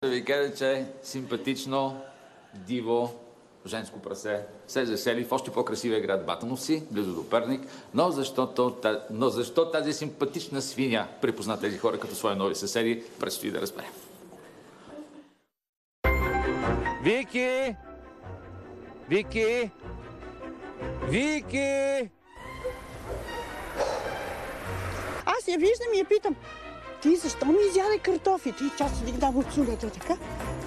Да ви кажа, че симпатично, диво, женско прасе се засели в още по-красивия град Батановци, близо до Перник, но защо тази симпатична свиня припозна тези хора като свои нови съседи, предстои да разберем. Вики! Вики! Вики! Аз я виждам и я питам: ти защо ми изяде картофите? И тя се дигна от сулята така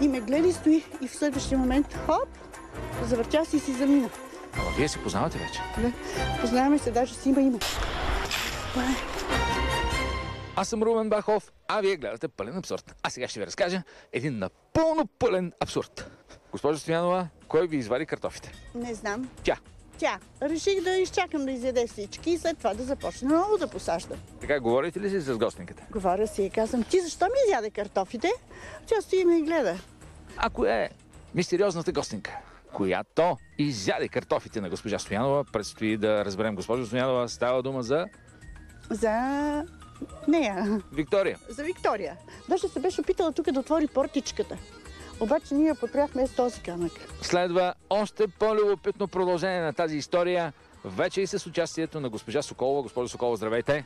и ме гледа и стои. И в следващия момент, хоп, завъртя си и си замина. Ама вие се познавате вече? Да, познаваме се, даже си има име. Аз съм Румен Бахов, а вие гледате Пълен абсурд. А сега ще ви разкажа един напълно пълен абсурд. Госпожо Стоянова, кой ви извади картофите? Не знам. Тя. Реших да изчакам да изяде всички и след това да започна много да посаждам. Така, говорите ли си с гостинката? Говоря си и казвам: ти защо ми изяде картофите? Тя стои и ме гледа. А коя е мистериозната гостинка, която изяде картофите на госпожа Стоянова? Предстои да разберем. Госпожо Стоянова, става дума за... За нея. Виктория. За Виктория. Даже се беше опитала тук да отвори портичката. Обаче ние подпряхме с този камък. Следва още по-любопитно продължение на тази история, вече и с участието на госпожа Соколова. Госпожо Соколова, здравейте!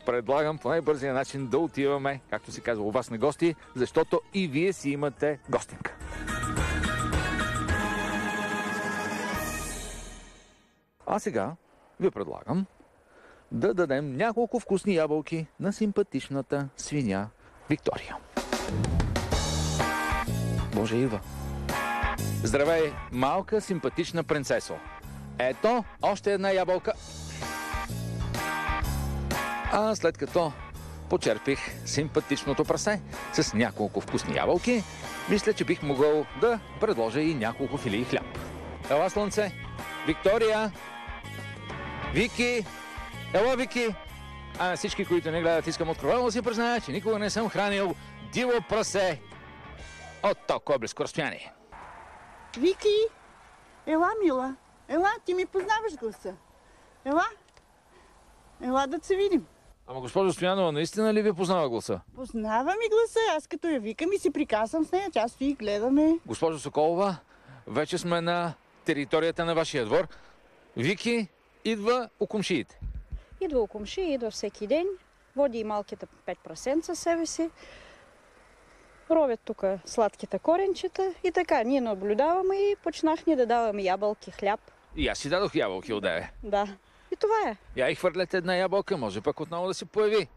Предлагам по най-бързия начин да отиваме, както се казва, у вас на гости, защото и вие си имате гостинка. А сега ви предлагам да дадем няколко вкусни ябълки на симпатичната свиня Виктория. Боже, идва! Здравей, малка симпатична принцесо! Ето, още една ябълка. А след като почерпих симпатичното прасе с няколко вкусни ябълки, мисля, че бих могъл да предложа и няколко филии хляб. Ела, слънце! Виктория! Вики! Ела, Вики! А на всички, които не гледат, искам откровено да си призная, че никога не съм хранил диво прасе от толкова близко разстояние. Вики! Ела, мила! Ела, ти ми познаваш гласа. Ела! Ела да се видим. Ама госпожо Стоянова, наистина ли ви познава гласа? Познава ми гласа. Аз като я викам и си приказвам с нея. Тя стои и гледаме. Госпожо Соколова, вече сме на територията на вашия двор. Вики идва у комшиите. Идва у комши, идва всеки ден. Води и малките 5 прасенца със себе си. Ровят тук сладките коренчета и така. Ние наблюдаваме и почнахме да даваме ябълки, хляб. И аз си дадох ябълки одеве. Да. И това е. Я и хвърлете една ябълка, може пък отново да се появи.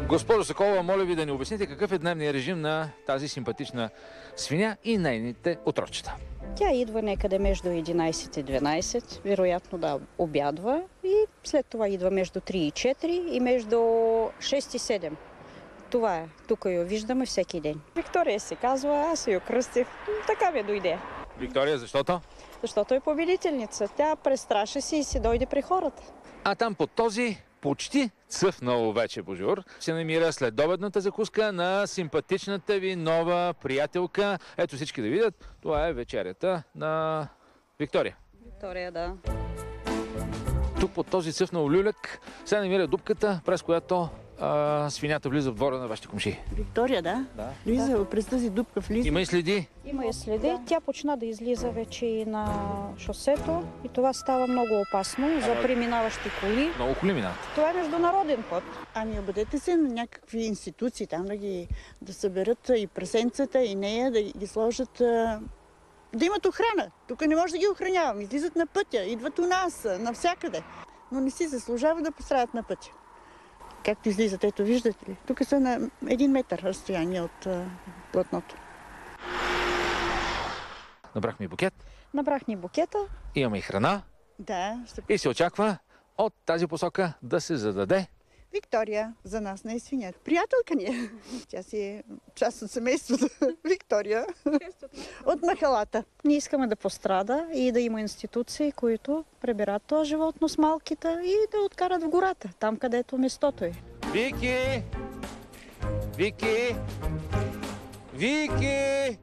Госпожо Соколова, моля ви да ни обясните какъв е дневният режим на тази симпатична свиня и нейните отрочета. Тя идва някъде между 11 и 12, вероятно да обядва, и след това идва между 3 и 4 и между 6 и 7. Това е. Тук я виждаме всеки ден. Виктория се казва, аз я кръстих. Така ми дойде. Виктория, защото? Защото е победителница. Тя престраши се и си дойде при хората. А там под този почти цъфнал вече божур се намира следобедната закуска на симпатичната ви нова приятелка. Ето всички да видят, това е вечерята на Виктория. Виктория, да. Тук под този цъфнал люлек се намира дупката, през която свинята влиза в двора на вашите комши. Виктория, да? Влиза през тази дупка, влиза. Има и следи? Има и следи. Да. Тя почна да излиза вече и на шосето и това става много опасно за преминаващи коли. Много коли минават. Това е международен път. Ами обадете се на някакви институции там да съберат и прасенцата, и нея, да ги сложат, да имат охрана. Тук не може да ги охранявам. Излизат на пътя, идват у нас, навсякъде. Но не си заслужава да пострадат на пътя. Както излизат, ето виждате ли? Тук са на 1 метър разстояние от платното. Набрахме и букет. Набрах ни букета. Имаме и храна. Да. И се очаква от тази посока да се зададе. Виктория за нас не е свиня. Приятелка ни е. Тя си е част от семейството. Виктория. От махалата. Ние искаме да пострада и да има институции, които прибират това животно с малките и да откарат в гората, там където местото е. Вики! Вики! Вики!